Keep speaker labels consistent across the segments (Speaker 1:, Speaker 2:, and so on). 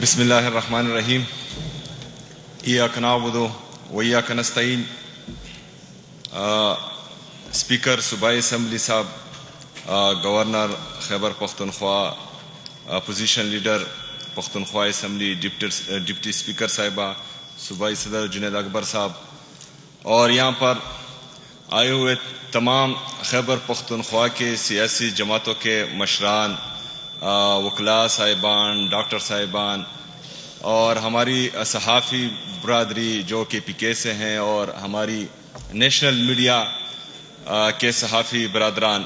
Speaker 1: بسم اللہ الرحمن الرحیم ایاک نعبد و ایاک نستعین. اسپیکر صوبائی اسمبلی صاحب, governor Khyber Pakhtunkhwa, opposition leader Pakhtunkhwa assembly, deputy speaker صاحبہ, صوبائی صدر جنید اکبر صاحب, اور یہاں پر آئے ہوئے تمام خیبر پختونخوا کے سیاسی جماعتوں کے مشران, وکلاء صاحبان, ڈاکٹر صاحبان, اور ہماری صحافی برادری جو کہ پی کے سے ہیں, اور ہماری نیشنل میڈیا کے صحافی برادران,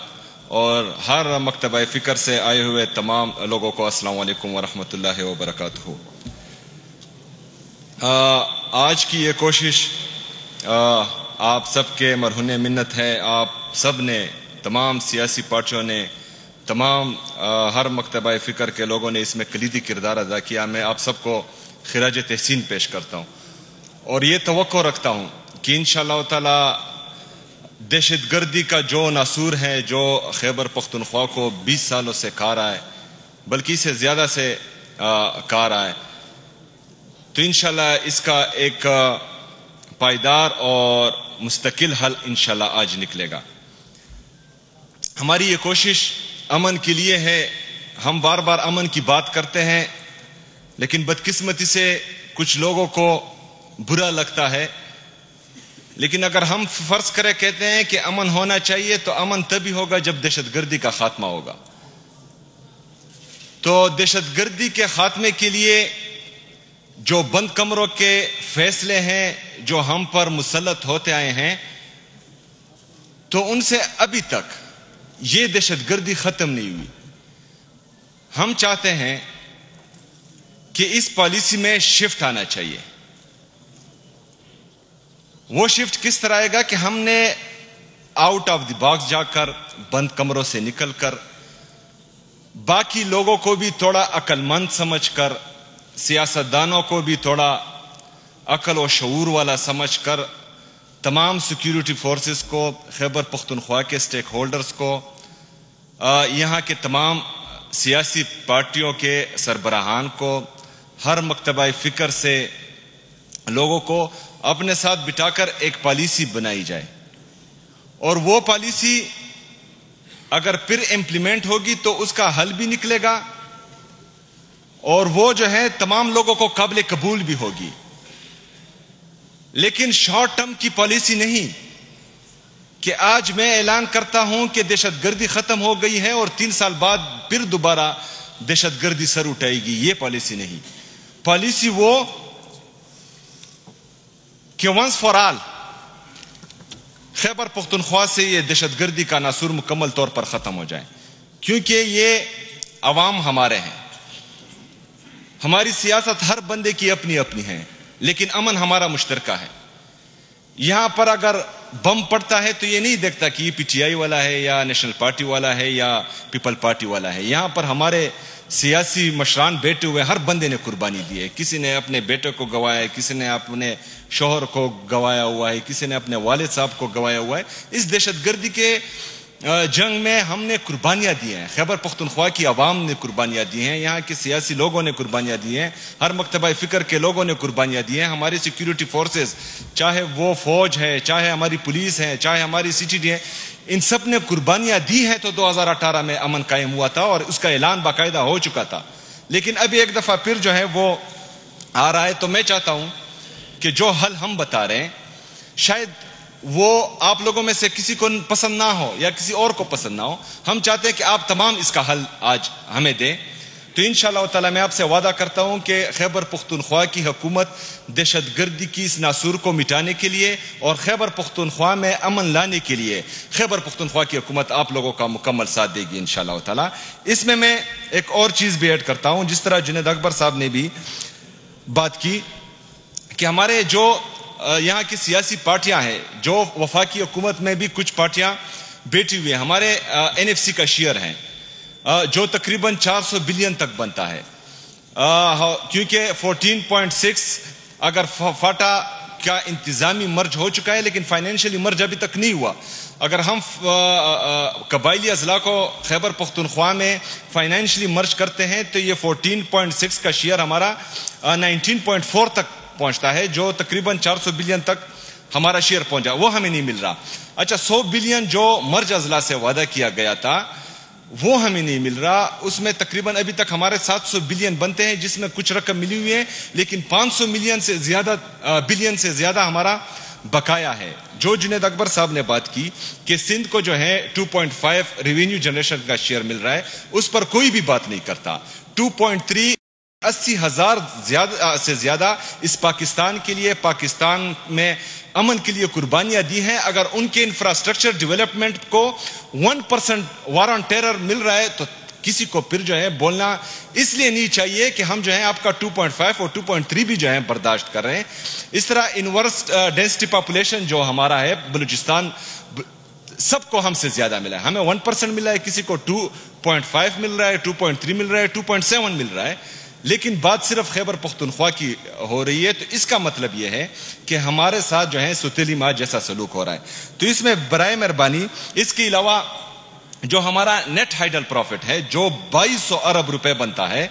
Speaker 1: اور ہر مکتبہ فکر سے آئے ہوئے تمام لوگوں کو السلام علیکم ورحمۃ اللہ وبرکاتہ. آج کی یہ کوشش آپ سب کے مرہون منت ہے. آپ سب نے, تمام سیاسی پارٹیوں نے, تمام ہر مکتبہ فکر کے لوگوں نے اس میں کلیدی کردار ادا کیا. میں آپ سب کو خراج تحسین پیش کرتا ہوں, اور یہ توقع رکھتا ہوں کہ انشاءاللہ تعالی دہشت گردی کا جو ناسور ہے, جو خیبر پختونخوا کو 20 سالوں سے کھا رہا ہے, بلکہ اسے زیادہ سے کھا رہا ہے, تو انشاءاللہ اس کا ایک پائیدار اور مستقل حل انشاءاللہ آج نکلے گا. ہماری یہ کوشش امن کے لیے ہے. ہم بار بار امن کی بات کرتے ہیں, لیکن بدقسمتی سے کچھ لوگوں کو برا لگتا ہے. لیکن اگر ہم فرض کرے کہتے ہیں کہ امن ہونا چاہیے, تو امن تبھی ہوگا جب دہشت گردی کا خاتمہ ہوگا. تو دہشت گردی کے خاتمے کے لیے جو بند کمروں کے فیصلے ہیں جو ہم پر مسلط ہوتے آئے ہیں, تو ان سے ابھی تک یہ دہشت گردی ختم نہیں ہوئی. ہم چاہتے ہیں کہ اس پالیسی میں شفٹ آنا چاہیے. وہ شفٹ کس طرح آئے گا کہ ہم نے آؤٹ آف دی باکس جا کر, بند کمروں سے نکل کر, باقی لوگوں کو بھی تھوڑا عقل مند سمجھ کر, سیاستدانوں کو بھی تھوڑا عقل و شعور والا سمجھ کر, تمام سیکیورٹی فورسز کو, خیبر پختونخوا کے سٹیک ہولڈرز کو, یہاں کے تمام سیاسی پارٹیوں کے سربراہان کو, ہر مکتبہ فکر سے لوگوں کو اپنے ساتھ بٹھا کر ایک پالیسی بنائی جائے. اور وہ پالیسی اگر پھر امپلیمنٹ ہوگی تو اس کا حل بھی نکلے گا, اور وہ جو ہے تمام لوگوں کو قابل قبول بھی ہوگی. لیکن شارٹ ٹرم کی پالیسی نہیں کہ آج میں اعلان کرتا ہوں کہ دہشت گردی ختم ہو گئی ہے اور 3 سال بعد پھر دوبارہ دہشت گردی سر اٹھائے گی. یہ پالیسی نہیں. پالیسی وہ کہ once for all Khyber Pakhtunkhwa سے یہ دہشت گردی کا ناسور مکمل طور پر ختم ہو جائے. کیونکہ یہ عوام ہمارے ہیں, ہماری سیاست ہر بندے کی اپنی اپنی ہے, لیکن امن ہمارا مشترکہ ہے. یہاں پر اگر بم پڑتا ہے تو یہ نہیں دیکھتا کہ یہ پی ٹی آئی والا ہے یا نیشنل پارٹی والا ہے یا پیپل پارٹی والا ہے. یہاں پر ہمارے سیاسی مشران بیٹھے ہوئے, ہر بندے نے قربانی دی ہے. کسی نے اپنے بیٹے کو گوایا ہے, کسی نے اپنے شوہر کو گوایا ہوا ہے, کسی نے اپنے والد صاحب کو گوایا ہوا ہے. اس دہشت گردی کے جنگ میں ہم نے قربانیاں دی ہیں. خیبر پختونخوا کی عوام نے قربانیاں دی ہیں, یہاں کے سیاسی لوگوں نے قربانیاں دی ہیں, ہر مکتبہ فکر کے لوگوں نے قربانیاں دی ہیں. ہماری سیکیورٹی فورسز, چاہے وہ فوج ہے, چاہے ہماری پولیس ہے, چاہے ہماری سی ٹی ڈی ہے, ان سب نے قربانیاں دی ہیں. تو 2018 میں امن قائم ہوا تھا اور اس کا اعلان باقاعدہ ہو چکا تھا. لیکن ابھی ایک دفعہ پھر جو ہے وہ آ رہا ہے. تو میں چاہتا ہوں کہ جو حل ہم بتا رہے ہیں, شاید وہ آپ لوگوں میں سے کسی کو پسند نہ ہو یا کسی اور کو پسند نہ ہو. ہم چاہتے ہیں کہ آپ تمام اس کا حل آج ہمیں دیں. تو انشاءاللہ تعالی میں آپ سے وعدہ کرتا ہوں کہ خیبر پختونخوا کی حکومت دہشت گردی کی اس ناسور کو مٹانے کے لیے اور خیبر پختونخوا میں امن لانے کے لیے خیبر پختونخوا کی حکومت آپ لوگوں کا مکمل ساتھ دے گی انشاءاللہ تعالی. اس میں ایک اور چیز بھی ایڈ کرتا ہوں, جس طرح جنید اکبر صاحب نے بھی بات کی کہ ہمارے جو یہاں کی سیاسی پارٹیاں ہیں, جو وفاقی حکومت میں بھی کچھ پارٹیاں بیٹھی ہوئی ہیں, ہمارے NFC کا شیئر ہیں جو تقریباً 400 بلین تک بنتا ہے, کیونکہ 14.6 اگر فاٹا کا انتظامی مرج ہو چکا ہے لیکن فائنینشلی مرج ابھی تک نہیں ہوا. اگر ہم قبائلی اضلاع کو خیبر پختونخوا میں فائنینشلی مرج کرتے ہیں تو یہ 14.6 کا شیئر ہمارا 19.4 تک پہنچتا ہے, جو تقریباً 400 بلین تک ہمارا شیئر پہنچا, وہ ہمیں نہیں مل رہا. اچھا 100 بلین جو مرج اضلاع سے وعدہ کیا گیا تھا وہ ہمیں نہیں مل رہا. اس میں تقریباً ابھی تک ہمارے 700 بلین بنتے ہیں, جس میں کچھ رقم ملی ہوئی ہے لیکن 500 بلین سے زیادہ ہمارا بقایا ہے. جو جنید اکبر صاحب نے بات کی کہ سندھ کو جو ہے 2.5 ریونیو جنریشن کا شیئر مل رہا ہے, اس پر کوئی بھی بات نہیں کرتا. 2.3 80,000 سے زیادہ اس پاکستان کے لیے, پاکستان میں امن کے لیے قربانیاں دی ہیں. اگر ان کے انفراسٹرکچر ڈیولپمنٹ کو 1% وار آن ٹیرر مل رہا ہے تو کسی کو پھر جو ہے بولنا اس لیے نہیں چاہیے کہ ہم جو ہے آپ کا 2.5 اور 2.3 بھی جو ہے برداشت کر رہے ہیں. اس طرح انورس ڈینسٹی پاپولیشن جو ہمارا ہے بلوچستان, سب کو ہم سے زیادہ ملا ہے. ہمیں 1% ملا ہے, کسی کو 2.5 مل رہا ہے, 2.3 مل رہا ہے, 2.7 مل رہا ہے. لیکن بات صرف خیبر پختونخوا کی ہو رہی ہے, تو اس کا مطلب یہ ہے کہ ہمارے ساتھ جو ہے ستیلی ماں جیسا سلوک ہو رہا ہے. تو اس میں برائے مہربانی اس کے علاوہ جو ہمارا نیٹ ہائیڈل پروفٹ ہے جو 2200 ارب روپے بنتا ہے,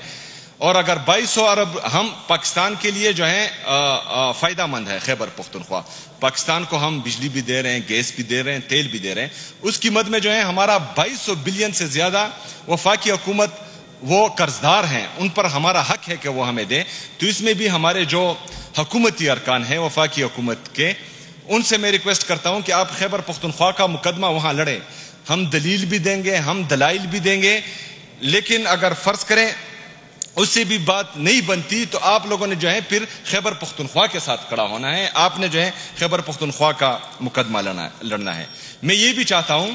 Speaker 1: اور اگر 2200 ارب ہم پاکستان کے لیے جو ہے فائدہ مند ہے. خیبر پختونخوا پاکستان کو ہم بجلی بھی دے رہے ہیں, گیس بھی دے رہے ہیں, تیل بھی دے رہے ہیں, اس کی مد میں جو ہے ہمارا 2200 بلین سے زیادہ وفاقی حکومت وہ قرضدار ہیں, ان پر ہمارا حق ہے کہ وہ ہمیں دیں. تو اس میں بھی ہمارے جو حکومتی ارکان ہیں وفاقی حکومت کے, ان سے میں ریکویسٹ کرتا ہوں کہ آپ خیبر پختونخوا کا مقدمہ وہاں لڑیں. ہم دلیل بھی دیں گے, ہم دلائل بھی دیں گے, لیکن اگر فرض کریں اس سے بھی بات نہیں بنتی تو آپ لوگوں نے جو ہے پھر خیبر پختونخوا کے ساتھ کھڑا ہونا ہے. آپ نے جو ہے خیبر پختونخوا کا مقدمہ لڑنا ہے. میں یہ بھی چاہتا ہوں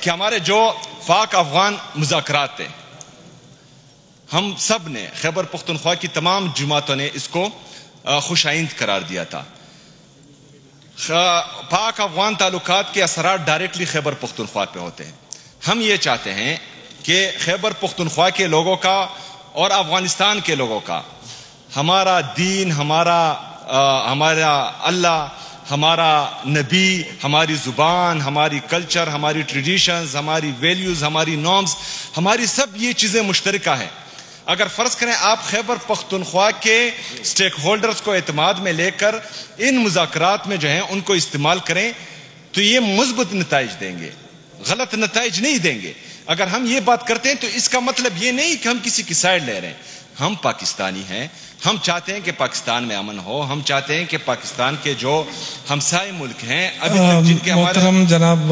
Speaker 1: کہ ہمارے جو پاک افغان مذاکرات ہیں, ہم سب نے, خیبر پختونخوا کی تمام جماعتوں نے اس کو خوش آئند قرار دیا تھا. پاک افغان تعلقات کے اثرات ڈائریکٹلی خیبر پختونخوا پہ ہوتے ہیں. ہم یہ چاہتے ہیں کہ خیبر پختونخوا کے لوگوں کا اور افغانستان کے لوگوں کا ہمارا دین, ہمارا اللہ, ہمارا نبی, ہماری زبان, ہماری کلچر, ہماری ٹریڈیشنز, ہماری ویلیوز, ہماری نارمز, ہماری سب یہ چیزیں مشترکہ ہیں. اگر فرض کریں آپ خیبر پختونخوا کے سٹیک ہولڈرز کو اعتماد میں لے کر ان مذاکرات میں جو ہیں ان کو استعمال کریں تو یہ مثبت نتائج دیں گے, غلط نتائج نہیں دیں گے. اگر ہم یہ بات کرتے ہیں تو اس کا مطلب یہ نہیں کہ ہم کسی کی سائڈ لے رہے ہیں. ہم پاکستانی ہیں, ہم چاہتے ہیں کہ پاکستان میں امن ہو, ہم چاہتے ہیں کہ پاکستان کے جو ہمسائے ملک ہیں ابھی تک جن کے
Speaker 2: محترم جناب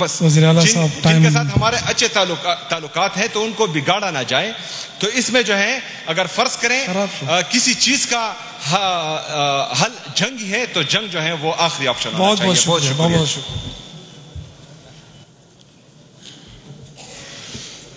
Speaker 2: وزیر اعلیٰ صاحب
Speaker 1: جن کے ساتھ ہمارے اچھے تعلقات ہیں تو ان کو بگاڑا نہ جائے. تو اس میں جو ہے اگر فرض کریں کسی چیز کا حل جنگ ہے تو جنگ جو ہے وہ آخری آپشن ہونا چاہیے.
Speaker 2: بہت شکریہ.